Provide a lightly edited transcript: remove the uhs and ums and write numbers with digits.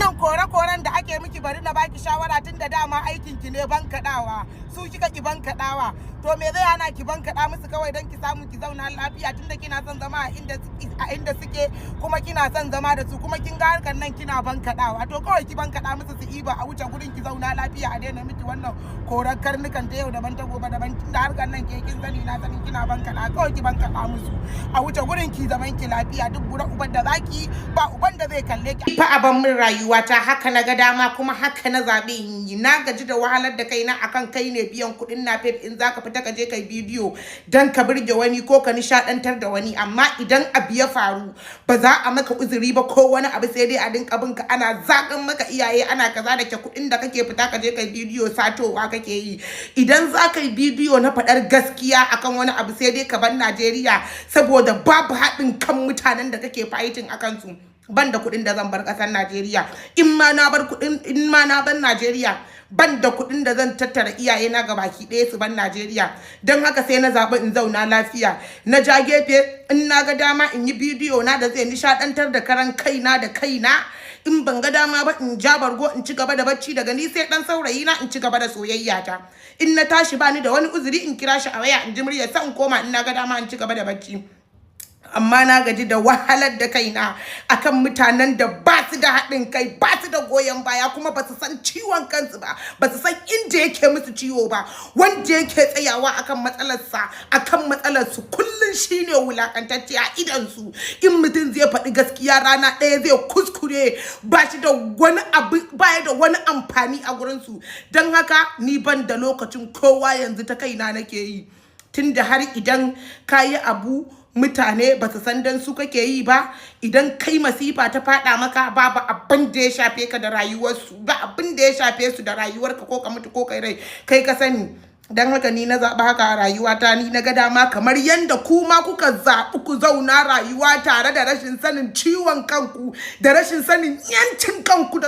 wannan kore-koren da ake miki bari na baki shawara tun da dama aikin ki ne bankaɗawa su kika ki bankaɗawa to me zai hana ki bankaɗa musu kawai don ki samu ki zauna lafiya tunda kina son zama a inda suke kuma kina son zama da su kuma kin ga harkar nan kina bankaɗawa to kawai ki bankaɗa musu su iba a wuce gurin ki zauna lafiya a daina miki wannan korar karnukan ta yau daban ta gobe daban tunda harkar nan ke kin sani na sani kina bankaɗa kawai ki bankaɗa musu a wuce gurin ki zaman ki lafiya duk bura uban da zaki ba uban da zai kalle ki fa aban min rayuwata haka na ga dama kuma haka na zabe in yi na gaji da wahalar da kaina akan kai ne biyan kuɗin napep in zaka fita ka je kai bidiyo dan ka burge wani ko ka nishadantar da wani amma idan abu ya faru ba za a maka uzuri ba ko wani abu sai dai a dinka binka ana zagan maka iyaye ana kaza da ke kuɗin da kake fita ka je kai bidiyo satowa kake yi idan za ka yi bidiyo na faɗar gaskiya akan wani abu sai dai ka bar Najeriya saboda babu haɗin kan mutanen da kake fighting akan su ban da kuɗin da zan bar ƙasar Najeriya in ma na bar Najeriya ban da kuɗin da zan tattara iyaye na gabaki ɗaya su ban Najeriya don haka sai na zaɓi in zauna lafiya na ja gefe in na ga dama in yi bidiyo na da zai nishaɗantar da karan kaina da kaina in ban ga dama ba in ja bargo in ci gaba da bacci daga ni sai dan saurayi na in ci gaba da soyayya ta in na tashi bani da wani uzuri in kira shi a waya in ji murya sai in koma in na ga dama in ci gaba da bacci amma na gaji da wahalar da kaina akan mutanen da ba su da haɗin kai ba su da goyon baya kuma ba su san ciwon kansu ba su san inda yake musu ciwo ba wanda yake tsayawa akan matsalarsu kullum shine wulakantacce a idansu in mutum zai faɗi gaskiya rana ɗaya zai kuskure ba shi da wani abu baya da wani amfani a gurinsu don haka ni ban da lokacin kowa yanzu ta kaina nake yi tunda har idan ka yi abu mutane ba su san dan su kake yi ba idan kai masifa ta fada maka babu abin da ya shafe ka da rayuwarsu ba abin da ya shafe su da rayuwarka ko ka mutu ko kai rai kai ka sani dan haka ni na zaɓi haka a rayuwata ni na ga dama kamar yanda kuma kuka zaɓi ku zauna rayuwa tare da rashin sanin ciwon kanku da rashin sanin yancin kanku da